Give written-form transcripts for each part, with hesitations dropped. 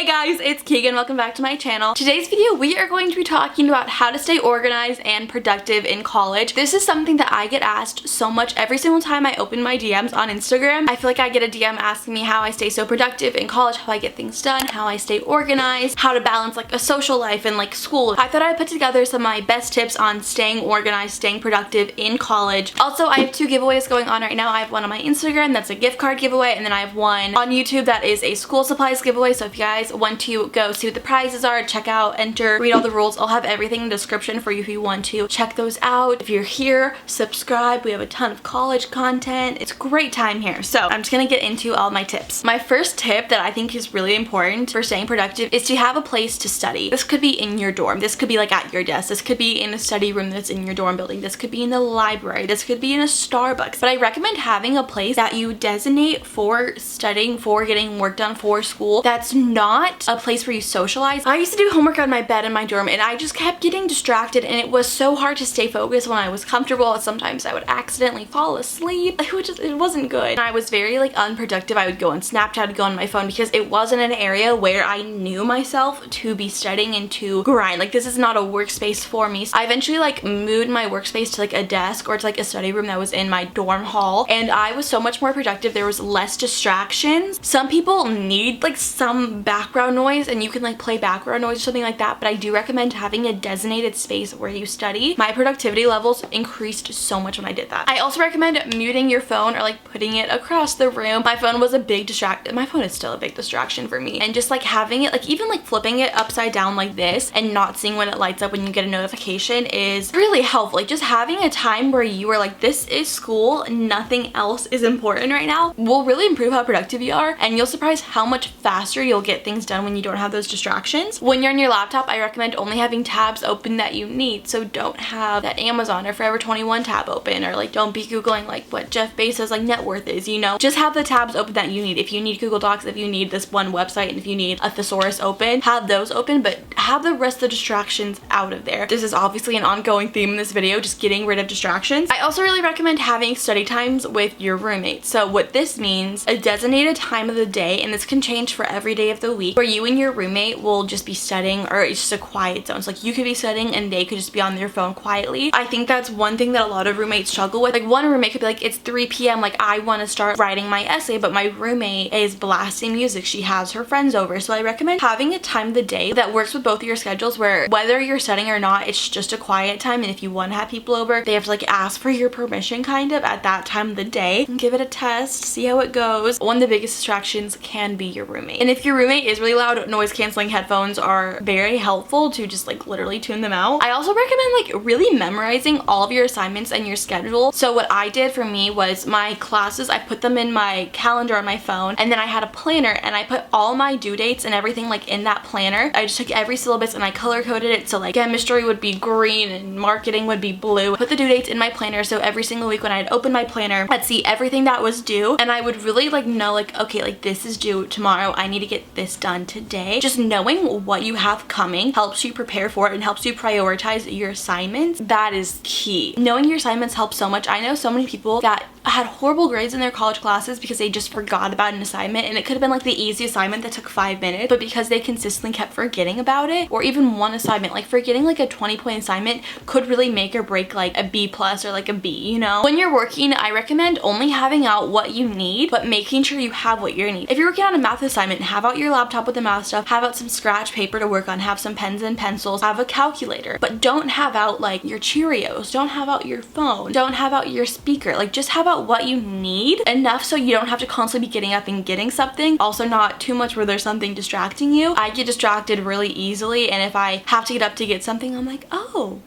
Hey guys, it's Keegan. Welcome back to my channel. Today's video, we are going to be talking about how to stay organized and productive in college. This is something that I get asked so much every single time I open my DMs on Instagram. I feel like I get a DM asking me how I stay so productive in college, how I get things done, how I stay organized, how to balance like a social life and like school. I thought I'd put together some of my best tips on staying organized, staying productive in college. Also, I have two giveaways going on right now. I have one on my Instagram that's a gift card giveaway, and then I have one on YouTube that is a school supplies giveaway. So if you guys want to go see what the prizes are, check out, enter, read all the rules, I'll have everything in the description for you if you want to check those out. If you're here, subscribe. We have a ton of college content. It's a great time here. So I'm just gonna get into all my tips. My first tip that I think is really important for staying productive is to have a place to study. This could be in your dorm. This could be like at your desk. This could be in a study room that's in your dorm building. This could be in the library. This could be in a Starbucks. But I recommend having a place that you designate for studying, for getting work done, for school, that's not a place where you socialize. I used to do homework on my bed in my dorm, and I just kept getting distracted, and it was so hard to stay focused when I was comfortable. Sometimes I would accidentally fall asleep. It wasn't good. And I was very like unproductive. I would go on Snapchat, I'd go on my phone, because it wasn't an area where I knew myself to be studying and to grind. Like, this is not a workspace for me. So I eventually like moved my workspace to like a desk or to like a study room that was in my dorm hall, and I was so much more productive. There was less distractions. Some people need like some background noise, and you can like play background noise or something like that, but I do recommend having a designated space where you study. My productivity levels increased so much when I did that. I also recommend muting your phone or like putting it across the room. My phone was a big distraction. My phone is still a big distraction for me, and just like having it, like even like flipping it upside down like this and not seeing when it lights up when you get a notification is really helpful. Like just having a time where you are like, this is school, nothing else is important right now, will really improve how productive you are, and you'll surprise how much faster you'll get things done when you don't have those distractions. When you're on your laptop, I recommend only having tabs open that you need. So don't have that Amazon or Forever 21 tab open, or like don't be Googling like what Jeff Bezos like net worth is, you know. Just have the tabs open that you need. If you need Google Docs, if you need this one website, and if you need a thesaurus open, have those open, but have the rest of the distractions out of there. This is obviously an ongoing theme in this video, just getting rid of distractions. I also really recommend having study times with your roommates. So what this means, a designated time of the day, and this can change for every day of the week, where you and your roommate will just be studying, or it's just a quiet zone. So like you could be studying and they could just be on their phone quietly. I think that's one thing that a lot of roommates struggle with. Like one roommate could be like, it's 3 p.m. like I want to start writing my essay, but my roommate is blasting music. She has her friends over. So I recommend having a time of the day that works with both of your schedules, where whether you're studying or not, it's just a quiet time, and if you want to have people over, they have to like ask for your permission kind of at that time of the day, and give it a test, see how it goes. One of the biggest distractions can be your roommate, and if your roommate is really loud, noise canceling headphones are very helpful to just like literally tune them out. I also recommend like really memorizing all of your assignments and your schedule. So what I did for me was my classes, I put them in my calendar on my phone, and then I had a planner, and I put all my due dates and everything like in that planner. I just took every syllabus and I color coded it, so like chemistry would be green and marketing would be blue. Put the due dates in my planner, so every single week when I'd open my planner, I'd see everything that was due, and I would really like know like, okay, like this is due tomorrow, I need to get this done today. Just knowing what you have coming helps you prepare for it and helps you prioritize your assignments. That is key. Knowing your assignments helps so much. I know so many people that had horrible grades in their college classes because they just forgot about an assignment, and it could have been like the easy assignment that took 5 minutes, but because they consistently kept forgetting about it, or even one assignment, like forgetting like a 20-point assignment could really make or break like a B+ or like a B, you know. When you're working, I recommend only having out what you need, but making sure you have what you need. If you're working on a math assignment, have out your laptop with the math stuff, have out some scratch paper to work on, have some pens and pencils, have a calculator, but don't have out like your Cheerios, don't have out your phone, don't have out your speaker. Like just have out what you need, enough so you don't have to constantly be getting up and getting something. Also not too much where there's something distracting you. I get distracted really easily, and if I have to get up to get something, I'm like, oh,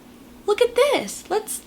look at this. Let's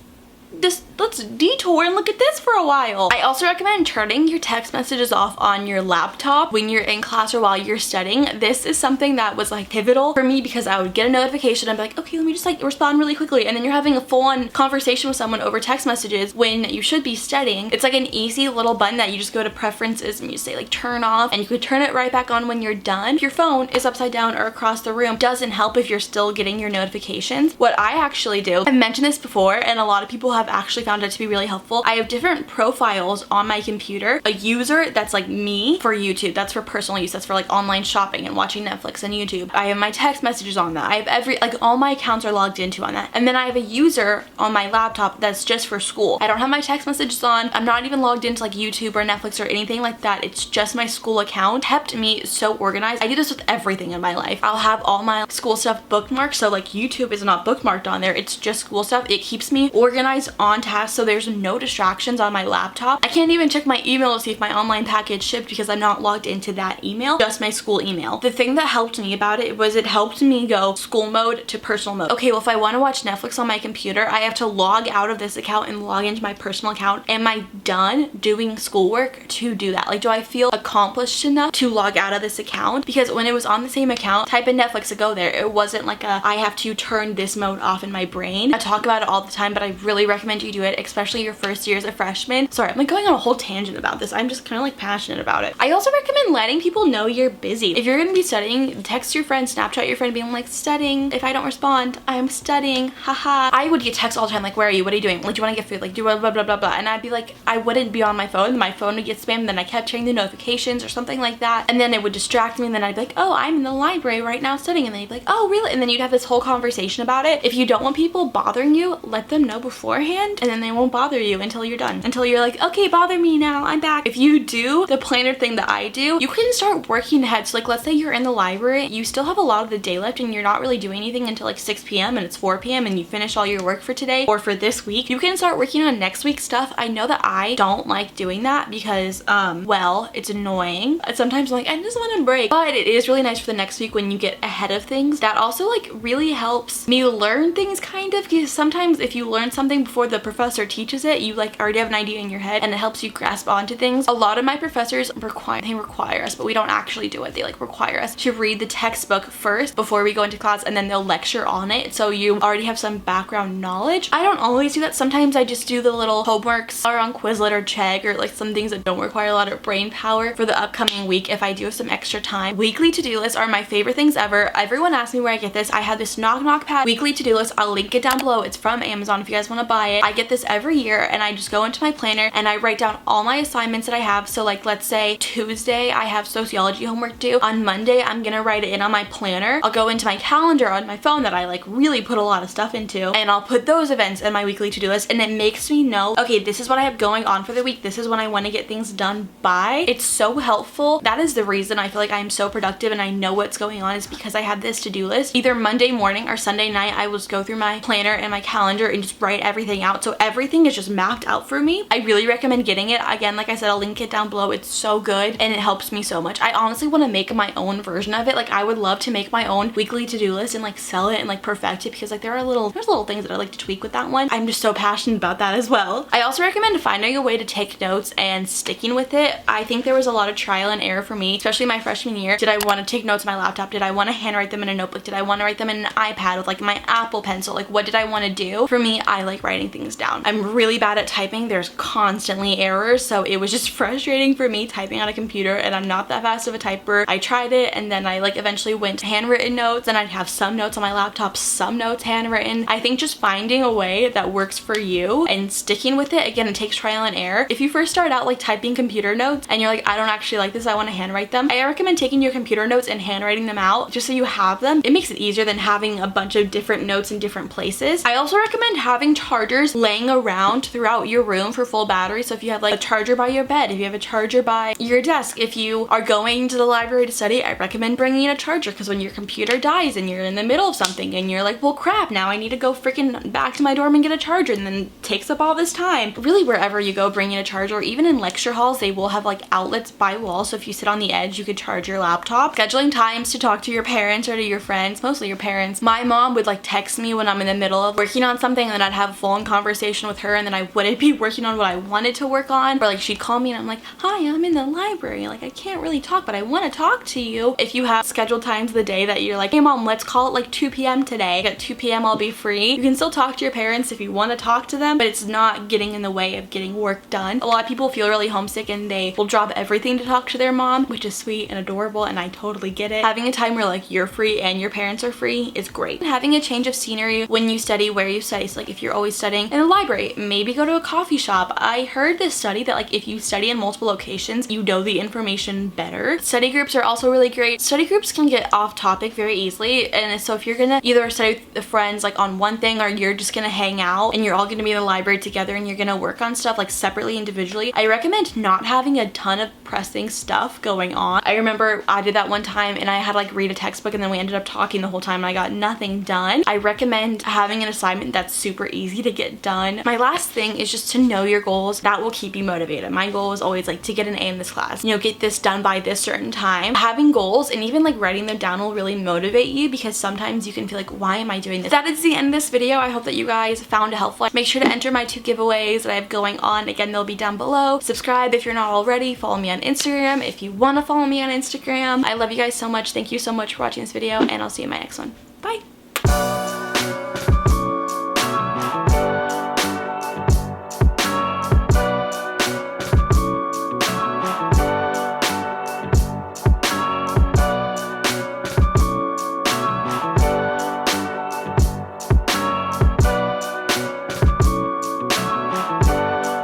detour and look at this for a while. I also recommend turning your text messages off on your laptop when you're in class or while you're studying. This is something that was like pivotal for me, because I would get a notification, I'd be like, okay, let me just like respond really quickly, and then you're having a full-on conversation with someone over text messages when you should be studying. It's like an easy little button that you just go to preferences and you say like turn off, and you could turn it right back on when you're done. If your phone is upside down or across the room, doesn't help if you're still getting your notifications. What I actually do, I've mentioned this before, and a lot of people have actually found it to be really helpful. I have different profiles on my computer. A user that's like me for YouTube, that's for personal use, that's for like online shopping and watching Netflix and YouTube. I have my text messages on that. I have all my accounts are logged into on that. And then I have a user on my laptop that's just for school. I don't have my text messages on. I'm not even logged into like YouTube or Netflix or anything like that. It's just my school account. Kept me so organized. I do this with everything in my life. I'll have all my school stuff bookmarked, so like YouTube is not bookmarked on there. It's just school stuff. It keeps me organized, on task, so there's no distractions on my laptop. I can't even check my email to see if my online package shipped because I'm not logged into that email, just my school email. The thing that helped me about it was it helped me go school mode to personal mode. Okay, well, if I want to watch Netflix on my computer, I have to log out of this account and log into my personal account. Am I done doing schoolwork to do that? Like, do I feel accomplished enough to log out of this account? Because when it was on the same account, type in Netflix to go there. It wasn't like I have to turn this mode off in my brain. I talk about it all the time, but I really recommend you do it, especially your first year as a freshman. Sorry, I'm like going on a whole tangent about this. I'm just kind of like passionate about it. I also recommend letting people know you're busy. If you're going to be studying, text your friend, Snapchat your friend, being like, studying. If I don't respond, I'm studying. Haha. I would get texts all the time like, where are you? What are you doing? Like, do you want to get food? Like, do blah blah blah blah blah. And I'd be like, I wouldn't be on my phone. My phone would get spammed. Then I kept checking the notifications or something like that. And then it would distract me. And then I'd be like, oh, I'm in the library right now studying. And then you'd be like, oh, really? And then you'd have this whole conversation about it. If you don't want people bothering you, let them know beforehand, and then they won't bother you until you're done. Until you're like, okay, bother me now, I'm back. If you do the planner thing that I do, you can start working ahead. So like, let's say you're in the library, you still have a lot of the day left and you're not really doing anything until like 6 p.m. and it's 4 p.m. and you finish all your work for today or for this week. You can start working on next week's stuff. I know that I don't like doing that because, well, it's annoying. Sometimes I'm like, I just want a break, but it is really nice for the next week when you get ahead of things. That also like really helps me learn things kind of, because sometimes if you learn something before the professor teaches it, you like already have an idea in your head and it helps you grasp onto things. A lot of my professors require us, but we don't actually do it. They like require us to read the textbook first before we go into class, and then they'll lecture on it, so you already have some background knowledge. I don't always do that. Sometimes I just do the little homeworks or on Quizlet or Chegg, or like some things that don't require a lot of brain power for the upcoming week if I do have some extra time. Weekly to-do lists are my favorite things ever. Everyone asks me where I get this. I have this Knock Knock Pad weekly to-do list. I'll link it down below. It's from Amazon if you guys want to buy it. I get this every year and I just go into my planner and I write down all my assignments that I have. So like, let's say Tuesday I have sociology homework due. On Monday I'm gonna write it in on my planner. I'll go into my calendar on my phone that I like really put a lot of stuff into, and I'll put those events in my weekly to-do list, and it makes me know, okay, this is what I have going on for the week. This is when I want to get things done by. It's so helpful. That is the reason I feel like I'm so productive and I know what's going on, is because I have this to-do list. Either Monday morning or Sunday night, I will just go through my planner and my calendar and just write everything out. So everything is just mapped out for me. I really recommend getting it. Again, like I said, I'll link it down below. It's so good and it helps me so much. I honestly want to make my own version of it. Like, I would love to make my own weekly to-do list and like sell it and like perfect it, because like there's little things that I like to tweak with that one. I'm just so passionate about that as well. I also recommend finding a way to take notes and sticking with it. I think there was a lot of trial and error for me, especially my freshman year. Did I want to take notes on my laptop? Did I want to handwrite them in a notebook? Did I want to write them in an iPad with like my Apple Pencil? Like, what did I want to do? For me, I like writing things down. I'm really bad at typing. There's constantly errors, so it was just frustrating for me typing on a computer, and I'm not that fast of a typer. I tried it, and then I like eventually went to handwritten notes, and I'd have some notes on my laptop, some notes handwritten. I think just finding a way that works for you and sticking with it, again, it takes trial and error. If you first start out like typing computer notes and you're like, I don't actually like this, I want to handwrite them, I recommend taking your computer notes and handwriting them out just so you have them. It makes it easier than having a bunch of different notes in different places. I also recommend having chargers laying around throughout your room for full battery. So if you have like a charger by your bed, if you have a charger by your desk, if you are going to the library to study, I recommend bringing in a charger, because when your computer dies and you're in the middle of something and you're like, well crap, now I need to go freaking back to my dorm and get a charger, and then it takes up all this time. Really, wherever you go, bring in a charger. Or even in lecture halls, they will have like outlets by wall, so if you sit on the edge, you could charge your laptop. Scheduling times to talk to your parents or to your friends, mostly your parents. My mom would like text me when I'm in the middle of working on something, and then I'd have a full-on conversation with her, and then I wouldn't be working on what I wanted to work on. Or like, she'd call me and I'm like, hi, I'm in the library, like I can't really talk, but I want to talk to you. If you have scheduled times of the day that you're like, hey mom, let's call it like 2 p.m. today. At 2 p.m. I'll be free. You can still talk to your parents if you want to talk to them, but it's not getting in the way of getting work done. A lot of people feel really homesick and they will drop everything to talk to their mom, which is sweet and adorable, and I totally get it. Having a time where like you're free and your parents are free is great. Having a change of scenery when you study, where you study. So like if you're always studying studying in the library. Maybe go to a coffee shop. I heard this study that like if you study in multiple locations, you know the information better. Study groups are also really great. Study groups can get off topic very easily, and so if you're gonna either study with friends like on one thing, or you're just gonna hang out and you're all gonna be in the library together and you're gonna work on stuff like separately, individually, I recommend not having a ton of pressing stuff going on. I remember I did that one time and I had to like read a textbook and then we ended up talking the whole time and I got nothing done. I recommend having an assignment that's super easy to get done. My last thing is just to know your goals. That will keep you motivated. My goal is always like to get an A in this class, you know, get this done by this certain time. Having goals and even like writing them down will really motivate you, because sometimes you can feel like, why am I doing this? That is the end of this video. I hope that you guys found it helpful. Make sure to enter my 2 giveaways that I have going on. Again, they'll be down below. Subscribe if you're not already. Follow me on Instagram if you want to follow me on Instagram. I love you guys so much. Thank you so much for watching this video, and I'll see you in my next one. Bye!